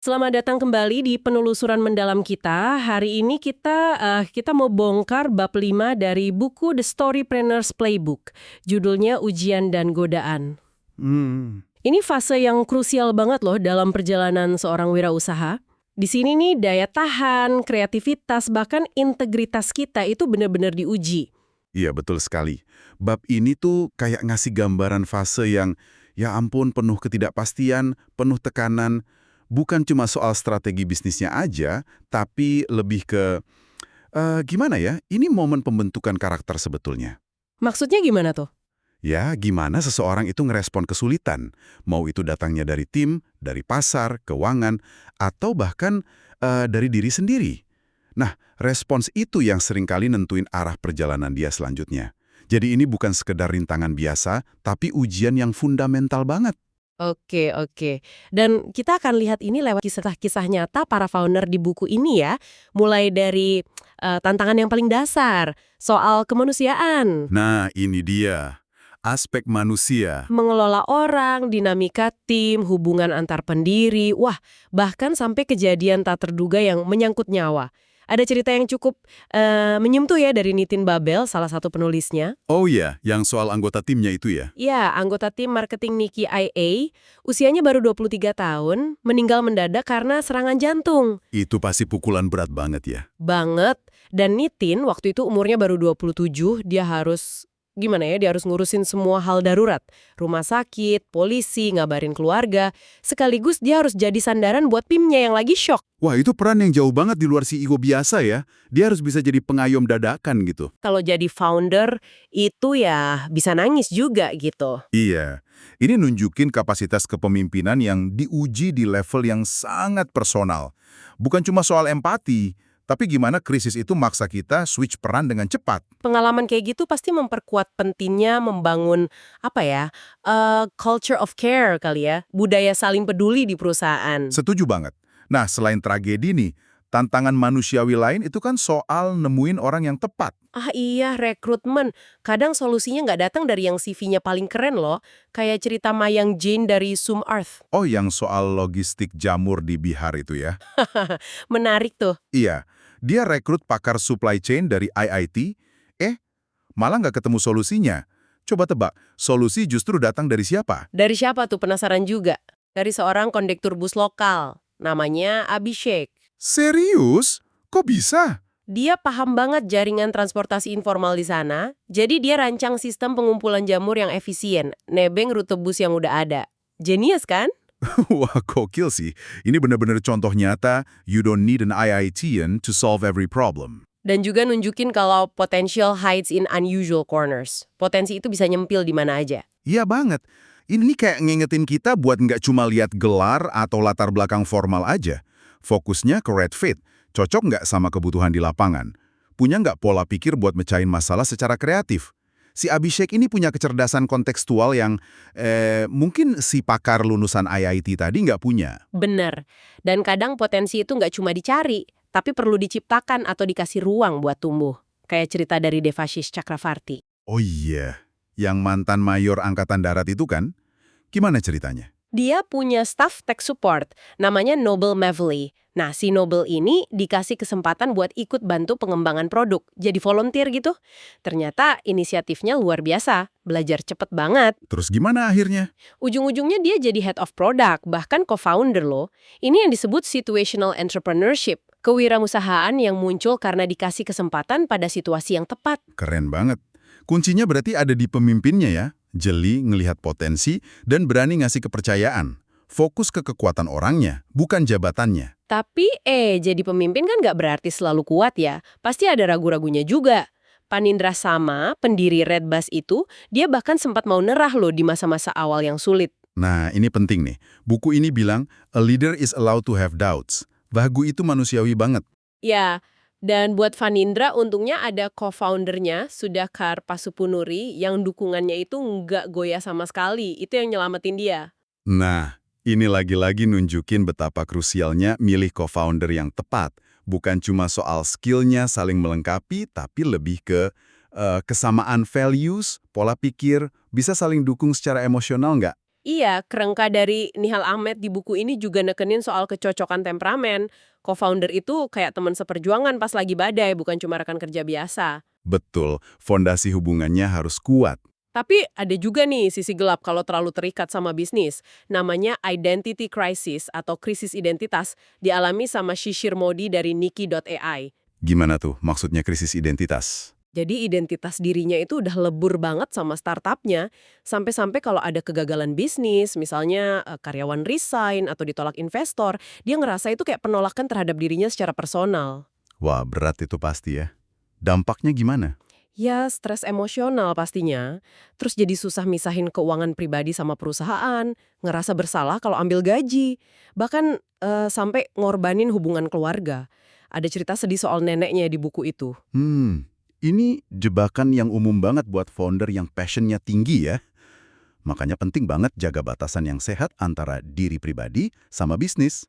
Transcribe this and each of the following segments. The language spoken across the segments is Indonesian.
Selamat datang kembali di penelusuran mendalam kita. Hari ini kita mau bongkar bab 5 dari buku The Storyprenneur's Playbook. Judulnya Ujian dan Godaan. Ini fase yang krusial banget loh dalam perjalanan seorang wirausaha. Di sini nih daya tahan, kreativitas, bahkan integritas kita itu benar-benar diuji. Iya, betul sekali. Bab ini tuh kayak ngasih gambaran fase yang, ya ampun, penuh ketidakpastian, penuh tekanan. Bukan cuma soal strategi bisnisnya aja, tapi lebih ke, gimana ya, ini momen pembentukan karakter sebetulnya. Maksudnya gimana tuh? Ya, gimana seseorang itu ngerespon kesulitan. Mau itu datangnya dari tim, dari pasar, keuangan, atau bahkan dari diri sendiri. Nah, respons itu yang seringkali nentuin arah perjalanan dia selanjutnya. Jadi ini bukan sekedar rintangan biasa, tapi ujian yang fundamental banget. Oke. Dan kita akan lihat ini lewat kisah-kisah nyata para founder di buku ini ya. Mulai dari tantangan yang paling dasar, soal kemanusiaan. Nah, ini dia. Aspek manusia. Mengelola orang, dinamika tim, hubungan antar pendiri, wah bahkan sampai kejadian tak terduga yang menyangkut nyawa. Ada cerita yang cukup menyentuh ya dari Nitin Babel, salah satu penulisnya. Oh iya, yang soal anggota timnya itu ya? Ya, anggota tim marketing Niki IA, usianya baru 23 tahun, meninggal mendadak karena serangan jantung. Itu pasti pukulan berat banget ya. Banget. Dan Nitin waktu itu umurnya baru 27, dia harus dia harus ngurusin semua hal darurat. Rumah sakit, polisi, ngabarin keluarga. Sekaligus dia harus jadi sandaran buat timnya yang lagi shock. Wah, itu peran yang jauh banget di luar CEO biasa ya. Dia harus bisa jadi pengayom dadakan gitu. Kalau jadi founder, itu ya bisa nangis juga gitu. Iya, ini nunjukin kapasitas kepemimpinan yang diuji di level yang sangat personal. Bukan cuma soal empati, tapi gimana krisis itu maksa kita switch peran dengan cepat. Pengalaman kayak gitu pasti memperkuat pentingnya membangun, culture of care kali ya, budaya saling peduli di perusahaan. Setuju banget. Nah, selain tragedi nih, tantangan manusiawi lain itu kan soal nemuin orang yang tepat. Ah iya, rekrutmen. Kadang solusinya nggak datang dari yang CV-nya paling keren loh. Kayak cerita Mayang Jane dari Zoom Earth. Oh, yang soal logistik jamur di Bihar itu ya? Menarik tuh. Iya, dia rekrut pakar supply chain dari IIT, malah nggak ketemu solusinya. Coba tebak, solusi justru datang dari siapa? Dari siapa tuh, penasaran juga? Dari seorang kondektur bus lokal. Namanya Abhishek. Serius? Kok bisa? Dia paham banget jaringan transportasi informal di sana, jadi dia rancang sistem pengumpulan jamur yang efisien, nebeng rute bus yang udah ada. Genius kan? Wah, gokil sih. Ini benar-benar contoh nyata, you don't need an IITian to solve every problem. Dan juga nunjukin kalau potential hides in unusual corners. Potensi itu bisa nyempil di mana aja. Iya banget. Ini kayak ngingetin kita buat nggak cuma lihat gelar atau latar belakang formal aja. Fokusnya ke red fit, cocok nggak sama kebutuhan di lapangan. Punya nggak pola pikir buat mecahin masalah secara kreatif. Si Abhishek ini punya kecerdasan kontekstual yang mungkin si pakar lulusan IIT tadi nggak punya. Bener. Dan kadang potensi itu nggak cuma dicari, tapi perlu diciptakan atau dikasih ruang buat tumbuh. Kayak cerita dari Devashish Chakravarti. Oh iya, yang mantan mayor Angkatan Darat itu kan? Gimana ceritanya? Dia punya staff tech support, namanya Noble Mavely. Nah, si Noble ini dikasih kesempatan buat ikut bantu pengembangan produk, jadi volunteer gitu. Ternyata inisiatifnya luar biasa, belajar cepet banget. Terus gimana akhirnya? Ujung-ujungnya dia jadi head of product, bahkan co-founder loh. Ini yang disebut situational entrepreneurship, kewirausahaan yang muncul karena dikasih kesempatan pada situasi yang tepat. Keren banget. Kuncinya berarti ada di pemimpinnya ya. Jeli, ngelihat potensi, dan berani ngasih kepercayaan. Fokus ke kekuatan orangnya, bukan jabatannya. Tapi jadi pemimpin kan nggak berarti selalu kuat ya. Pasti ada ragu-ragunya juga. Panindra Sama, pendiri Redbus itu, dia bahkan sempat mau nerah loh di masa-masa awal yang sulit. Nah, ini penting nih. Buku ini bilang, a leader is allowed to have doubts. Bagu itu manusiawi banget. Ya, dan buat Fanindra untungnya ada co-foundernya, Sudhakar Pasupunuri, yang dukungannya itu nggak goyah sama sekali. Itu yang nyelamatin dia. Nah, ini lagi-lagi nunjukin betapa krusialnya milih co-founder yang tepat. Bukan cuma soal skillnya saling melengkapi, tapi lebih ke kesamaan values, pola pikir, bisa saling dukung secara emosional nggak? Iya, kerangka dari Nihal Ahmed di buku ini juga nekenin soal kecocokan temperamen. Co-founder itu kayak teman seperjuangan pas lagi badai, bukan cuma rekan kerja biasa. Betul, fondasi hubungannya harus kuat. Tapi ada juga nih sisi gelap kalau terlalu terikat sama bisnis. Namanya identity crisis atau krisis identitas, dialami sama Shishir Modi dari Niki.ai. Gimana tuh maksudnya krisis identitas? Jadi identitas dirinya itu udah lebur banget sama startupnya, sampai-sampai kalau ada kegagalan bisnis, misalnya karyawan resign atau ditolak investor, dia ngerasa itu kayak penolakan terhadap dirinya secara personal. Wah, berat itu pasti ya. Dampaknya gimana? Ya, stres emosional pastinya. Terus jadi susah misahin keuangan pribadi sama perusahaan, ngerasa bersalah kalau ambil gaji, bahkan sampai ngorbanin hubungan keluarga. Ada cerita sedih soal neneknya di buku itu. Ini jebakan yang umum banget buat founder yang passionnya tinggi ya. Makanya penting banget jaga batasan yang sehat antara diri pribadi sama bisnis.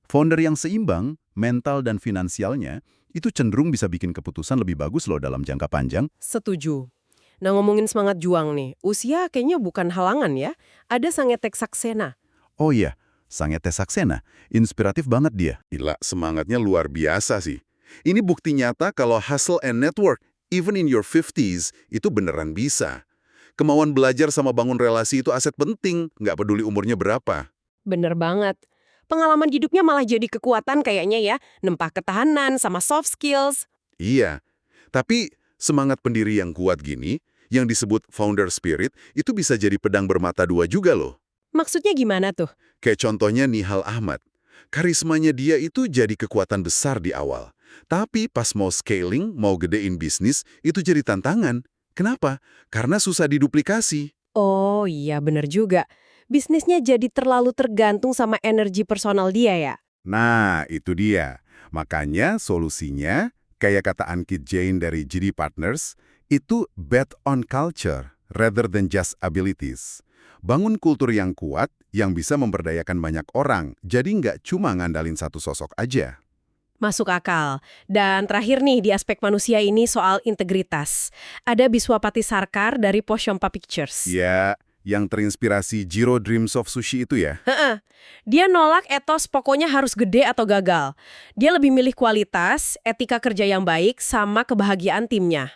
Founder yang seimbang, mental dan finansialnya, itu cenderung bisa bikin keputusan lebih bagus loh dalam jangka panjang. Setuju. Nah, ngomongin semangat juang nih, usia kayaknya bukan halangan ya. Ada Sangetek Saksena. Oh iya, Sangete Saksena, inspiratif banget dia. Gila, semangatnya luar biasa sih. Ini bukti nyata kalau hustle and network, even in your 50s, itu beneran bisa. Kemauan belajar sama bangun relasi itu aset penting, nggak peduli umurnya berapa. Bener banget. Pengalaman hidupnya malah jadi kekuatan kayaknya ya. Nempah ketahanan sama soft skills. Iya, tapi semangat pendiri yang kuat gini, yang disebut founder spirit, itu bisa jadi pedang bermata dua juga loh. Maksudnya gimana tuh? Kayak contohnya Nihal Ahmad. Karismanya dia itu jadi kekuatan besar di awal. Tapi pas mau scaling, mau gedein bisnis, itu jadi tantangan. Kenapa? Karena susah diduplikasi. Oh iya bener juga. Bisnisnya jadi terlalu tergantung sama energi personal dia ya? Nah, itu dia. Makanya solusinya, kayak kata Ankit Jain dari GD Partners, itu bet on culture rather than just abilities. Bangun kultur yang kuat, yang bisa memberdayakan banyak orang, jadi nggak cuma ngandalin satu sosok aja. Masuk akal. Dan terakhir nih di aspek manusia ini soal integritas. Ada Biswapati Sarkar dari Posyompa Pictures. Ya, yang terinspirasi Jiro Dreams of Sushi itu ya. Heeh. Dia nolak etos pokoknya harus gede atau gagal. Dia lebih milih kualitas, etika kerja yang baik, sama kebahagiaan timnya.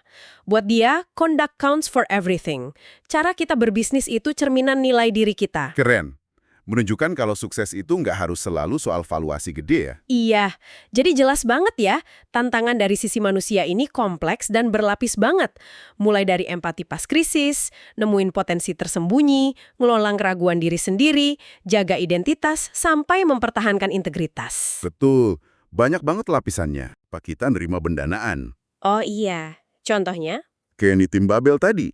Buat dia, conduct counts for everything. Cara kita berbisnis itu cerminan nilai diri kita. Keren. Menunjukkan kalau sukses itu nggak harus selalu soal valuasi gede ya. Iya, jadi jelas banget ya, tantangan dari sisi manusia ini kompleks dan berlapis banget. Mulai dari empati pas krisis, nemuin potensi tersembunyi, ngelola keraguan diri sendiri, jaga identitas, sampai mempertahankan integritas. Betul. Banyak banget lapisannya. Pak kita nerima pendanaan. Oh iya, contohnya? Kayak Nitim Babel tadi.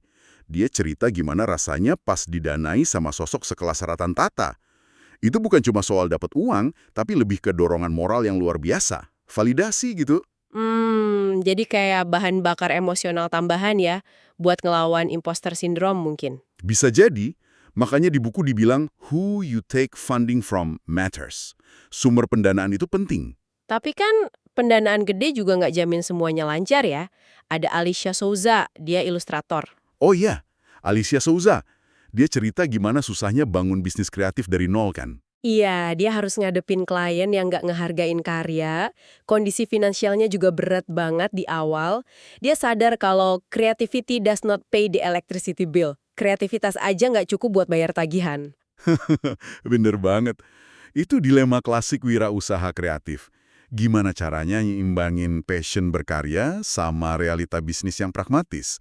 Dia cerita gimana rasanya pas didanai sama sosok sekelas Ratan Tata. Itu bukan cuma soal dapat uang, tapi lebih ke dorongan moral yang luar biasa. Validasi gitu. Jadi kayak bahan bakar emosional tambahan ya, buat ngelawan imposter syndrome mungkin. Bisa jadi, makanya di buku dibilang who you take funding from matters. Sumber pendanaan itu penting. Tapi kan pendanaan gede juga nggak jamin semuanya lancar ya. Ada Alicia Souza, dia ilustrator. Oh iya, Alicia Souza. Dia cerita gimana susahnya bangun bisnis kreatif dari nol kan. Iya, dia harus ngadepin klien yang nggak ngehargain karya, kondisi finansialnya juga berat banget di awal. Dia sadar kalau creativity does not pay the electricity bill. Kreativitas aja nggak cukup buat bayar tagihan. Bener banget. Itu dilema klasik wirausaha kreatif. Gimana caranya nyimbangin passion berkarya sama realita bisnis yang pragmatis.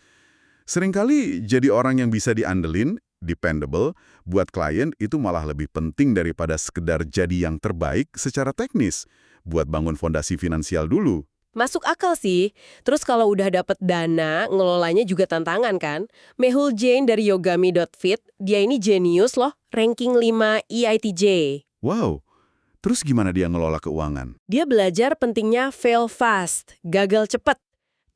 Seringkali jadi orang yang bisa diandelin, dependable, buat klien itu malah lebih penting daripada sekedar jadi yang terbaik secara teknis, buat bangun fondasi finansial dulu. Masuk akal sih. Terus kalau udah dapet dana, ngelolanya juga tantangan kan? Mehul Jain dari Yogami.fit, dia ini jenius loh, ranking 5 EITJ. Wow, terus gimana dia ngelola keuangan? Dia belajar pentingnya fail fast, gagal cepet,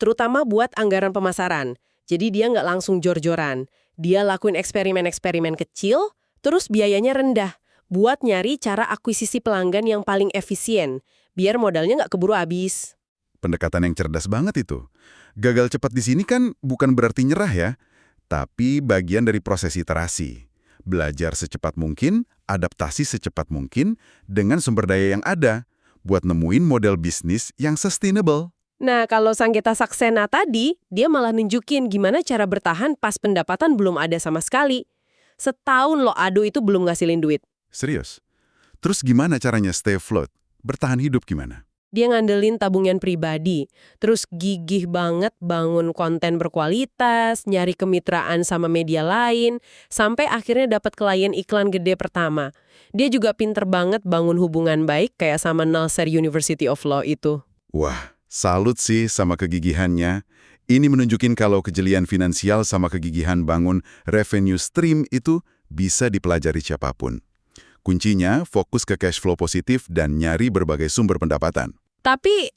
terutama buat anggaran pemasaran. Jadi dia nggak langsung jor-joran. Dia lakuin eksperimen-eksperimen kecil, terus biayanya rendah, buat nyari cara akuisisi pelanggan yang paling efisien, biar modalnya nggak keburu habis. Pendekatan yang cerdas banget itu. Gagal cepat di sini kan bukan berarti nyerah ya, tapi bagian dari proses iterasi. Belajar secepat mungkin, adaptasi secepat mungkin, dengan sumber daya yang ada, buat nemuin model bisnis yang sustainable. Nah, kalau Sanggita Saksena tadi, dia malah nunjukin gimana cara bertahan pas pendapatan belum ada sama sekali. Setahun loh Ado itu belum ngasilin duit. Serius? Terus gimana caranya stay afloat? Bertahan hidup gimana? Dia ngandelin tabungan pribadi, terus gigih banget bangun konten berkualitas, nyari kemitraan sama media lain, sampai akhirnya dapat klien iklan gede pertama. Dia juga pinter banget bangun hubungan baik kayak sama Nasser University of Law itu. Wah, salut sih sama kegigihannya. Ini menunjukin kalau kejelian finansial sama kegigihan bangun revenue stream itu bisa dipelajari siapapun. Kuncinya fokus ke cash flow positif dan nyari berbagai sumber pendapatan. Tapi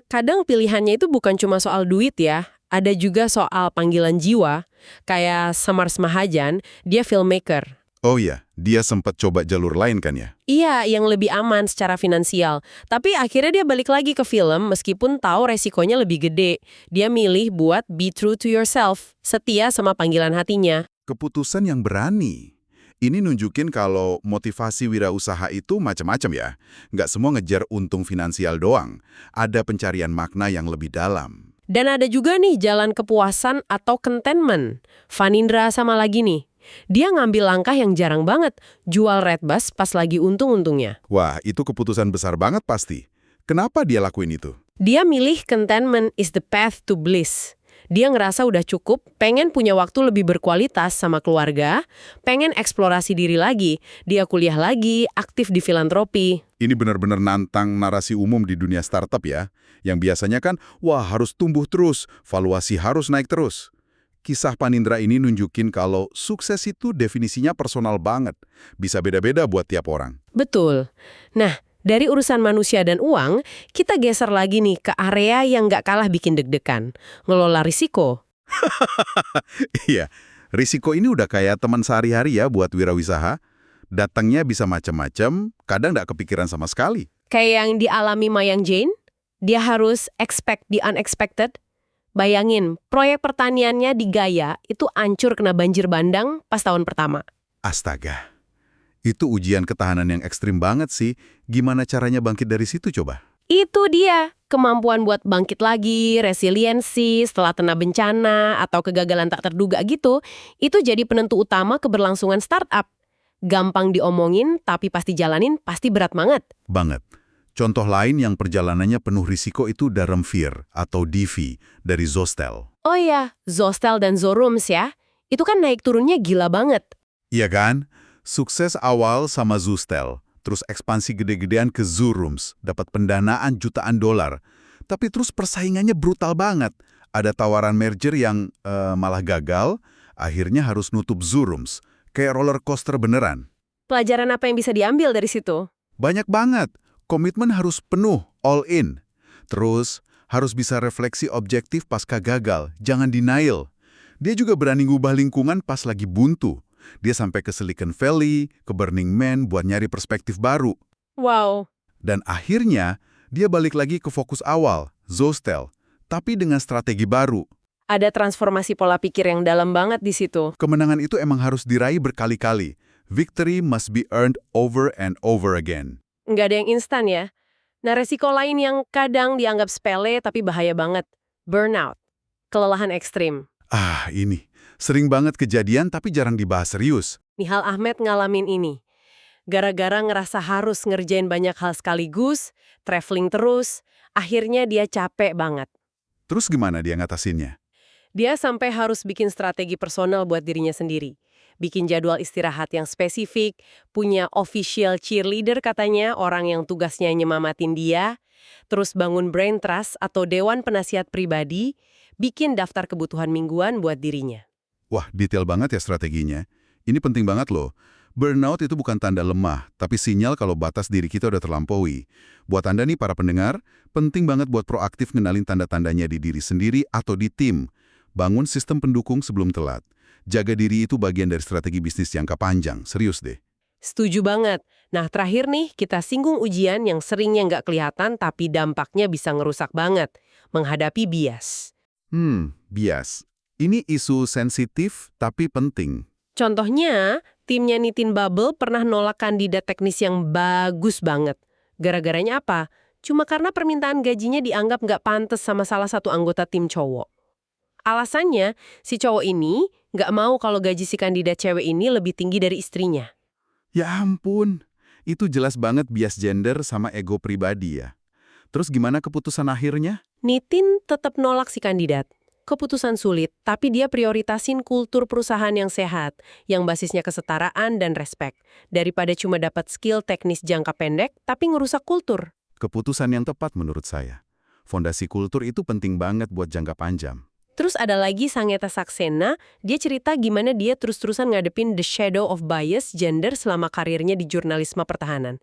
kadang pilihannya itu bukan cuma soal duit ya. Ada juga soal panggilan jiwa. Kayak Samars Mahajan, dia filmmaker. Oh iya, dia sempat coba jalur lain kan ya? Iya, yang lebih aman secara finansial. Tapi akhirnya dia balik lagi ke film meskipun tahu resikonya lebih gede. Dia milih buat be true to yourself, setia sama panggilan hatinya. Keputusan yang berani. Ini nunjukin kalau motivasi wirausaha itu macam-macam ya. Nggak semua ngejar untung finansial doang. Ada pencarian makna yang lebih dalam. Dan ada juga nih jalan kepuasan atau contentment. Fanindra sama lagi nih. Dia ngambil langkah yang jarang banget, jual Redbus pas lagi untung-untungnya. Wah, itu keputusan besar banget pasti. Kenapa dia lakuin itu? Dia milih contentment is the path to bliss. Dia ngerasa udah cukup, pengen punya waktu lebih berkualitas sama keluarga, pengen eksplorasi diri lagi, dia kuliah lagi, aktif di filantropi. Ini benar-benar nantang narasi umum di dunia startup ya. Yang biasanya kan, wah harus tumbuh terus, valuasi harus naik terus. Kisah Panindra ini nunjukin kalau sukses itu definisinya personal banget. Bisa beda-beda buat tiap orang. Betul. Nah, dari urusan manusia dan uang, kita geser lagi nih ke area yang nggak kalah bikin deg-degan. Ngelola risiko. Iya, risiko ini udah kayak teman sehari-hari ya buat wirausaha. Datangnya bisa macam-macam, kadang nggak kepikiran sama sekali. Kayak yang dialami Mayang Jane, dia harus expect the unexpected. Bayangin, proyek pertaniannya di Gaya itu ancur kena banjir bandang pas tahun pertama. Astaga, itu ujian ketahanan yang ekstrim banget sih. Gimana caranya bangkit dari situ coba? Itu dia, kemampuan buat bangkit lagi, resiliensi setelah kena bencana atau kegagalan tak terduga gitu, itu jadi penentu utama keberlangsungan startup. Gampang diomongin, tapi pasti jalanin pasti berat banget. Banget. Contoh lain yang perjalanannya penuh risiko itu Dharamveer atau Divi dari Zostel. Oh iya, Zostel dan Zorooms ya, itu kan naik turunnya gila banget. Iya kan? Sukses awal sama Zostel, terus ekspansi gede-gedean ke Zorooms, dapat pendanaan jutaan dolar. Tapi terus persaingannya brutal banget. Ada tawaran merger yang malah gagal, akhirnya harus nutup Zorooms. Kayak roller coaster beneran. Pelajaran apa yang bisa diambil dari situ? Banyak banget. Komitmen harus penuh, all in. Terus, harus bisa refleksi objektif pasca gagal, jangan denial. Dia juga berani ngubah lingkungan pas lagi buntu. Dia sampai ke Silicon Valley, ke Burning Man buat nyari perspektif baru. Wow. Dan akhirnya, dia balik lagi ke fokus awal, Zostel, tapi dengan strategi baru. Ada transformasi pola pikir yang dalam banget di situ. Kemenangan itu emang harus diraih berkali-kali. Victory must be earned over and over again. Nggak ada yang instan ya. Nah, resiko lain yang kadang dianggap sepele tapi bahaya banget. Burnout. Kelelahan ekstrim. Ini. Sering banget kejadian tapi jarang dibahas serius. Nihal Ahmed ngalamin ini. Gara-gara ngerasa harus ngerjain banyak hal sekaligus, traveling terus, akhirnya dia capek banget. Terus gimana dia ngatasinnya? Dia sampai harus bikin strategi personal buat dirinya sendiri. Bikin jadwal istirahat yang spesifik, punya official cheerleader katanya, orang yang tugasnya nyemamatin dia, terus bangun brain trust atau dewan penasihat pribadi, bikin daftar kebutuhan mingguan buat dirinya. Wah, detail banget ya strateginya. Ini penting banget loh. Burnout itu bukan tanda lemah, tapi sinyal kalau batas diri kita udah terlampaui. Buat Anda nih para pendengar, penting banget buat proaktif ngenalin tanda-tandanya di diri sendiri atau di tim. Bangun sistem pendukung sebelum telat. Jaga diri itu bagian dari strategi bisnis jangka panjang, serius deh. Setuju banget. Nah, terakhir nih, kita singgung ujian yang seringnya nggak kelihatan tapi dampaknya bisa ngerusak banget. Menghadapi bias. Bias. Ini isu sensitif tapi penting. Contohnya, Timnya Nitin Bubble pernah nolak kandidat teknis yang bagus banget. Gara-garanya apa? Cuma karena permintaan gajinya dianggap nggak pantas sama salah satu anggota tim cowok. Alasannya, si cowok ini nggak mau kalau gaji si kandidat cewek ini lebih tinggi dari istrinya. Ya ampun, itu jelas banget bias gender sama ego pribadi ya. Terus gimana keputusan akhirnya? Nitin tetap nolak si kandidat. Keputusan sulit, tapi dia prioritasin kultur perusahaan yang sehat, yang basisnya kesetaraan dan respek, daripada cuma dapat skill teknis jangka pendek, tapi ngerusak kultur. Keputusan yang tepat menurut saya. Fondasi kultur itu penting banget buat jangka panjang. Terus ada lagi Sangetha Saxena, dia cerita gimana dia terus-terusan ngadepin the shadow of bias gender selama karirnya di jurnalisme pertahanan.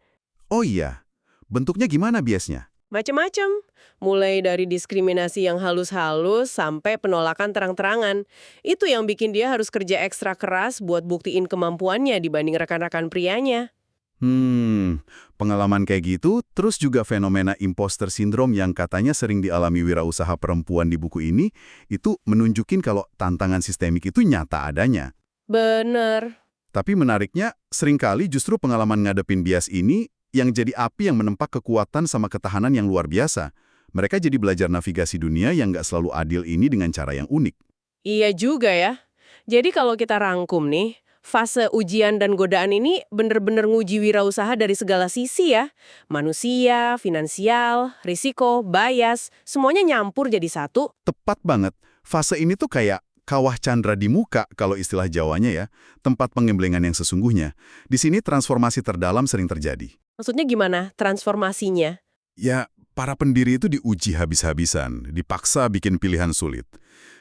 Oh iya, bentuknya gimana biasnya? Macem-macem, mulai dari diskriminasi yang halus-halus sampai penolakan terang-terangan. Itu yang bikin dia harus kerja ekstra keras buat buktiin kemampuannya dibanding rekan-rekan prianya. Pengalaman kayak gitu, terus juga fenomena imposter syndrome yang katanya sering dialami wirausaha perempuan di buku ini, itu menunjukin kalau tantangan sistemik itu nyata adanya. Bener. Tapi menariknya, seringkali justru pengalaman ngadepin bias ini yang jadi api yang menempa kekuatan sama ketahanan yang luar biasa. Mereka jadi belajar navigasi dunia yang nggak selalu adil ini dengan cara yang unik. Iya juga ya. Jadi kalau kita rangkum nih, fase ujian dan godaan ini bener-bener nguji wirausaha dari segala sisi ya. Manusia, finansial, risiko, bias, semuanya nyampur jadi satu. Tepat banget. Fase ini tuh kayak kawah candra di muka kalau istilah Jawanya ya, tempat pengemblengan yang sesungguhnya. Di sini transformasi terdalam sering terjadi. Maksudnya gimana transformasinya? Ya, para pendiri itu diuji habis-habisan, dipaksa bikin pilihan sulit.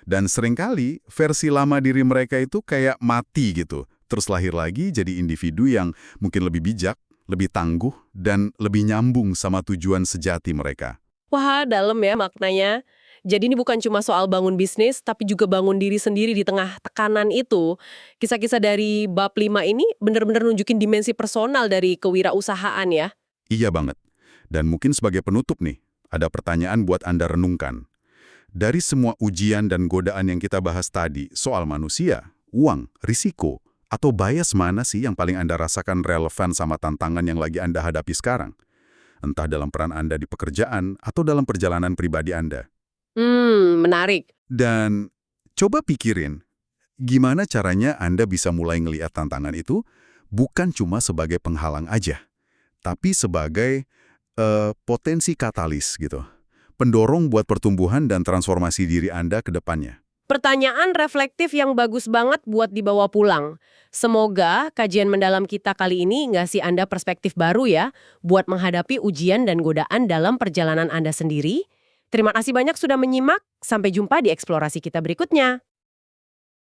Dan seringkali versi lama diri mereka itu kayak mati gitu, terus lahir lagi jadi individu yang mungkin lebih bijak, lebih tangguh, dan lebih nyambung sama tujuan sejati mereka. Wah, dalam ya maknanya. Jadi ini bukan cuma soal bangun bisnis, tapi juga bangun diri sendiri di tengah tekanan itu. Kisah-kisah dari bab 5 ini benar-benar nunjukin dimensi personal dari kewirausahaan ya. Iya banget. Dan mungkin sebagai penutup nih, ada pertanyaan buat Anda renungkan. Dari semua ujian dan godaan yang kita bahas tadi soal manusia, uang, risiko, atau bias mana sih yang paling Anda rasakan relevan sama tantangan yang lagi Anda hadapi sekarang? Entah dalam peran Anda di pekerjaan atau dalam perjalanan pribadi Anda. Menarik. Dan coba pikirin, gimana caranya Anda bisa mulai ngelihat tantangan itu bukan cuma sebagai penghalang aja, tapi sebagai potensi katalis gitu. Pendorong buat pertumbuhan dan transformasi diri Anda ke depannya. Pertanyaan reflektif yang bagus banget buat dibawa pulang. Semoga kajian mendalam kita kali ini ngasih Anda perspektif baru ya, buat menghadapi ujian dan godaan dalam perjalanan Anda sendiri. Terima kasih banyak sudah menyimak, sampai jumpa di eksplorasi kita berikutnya.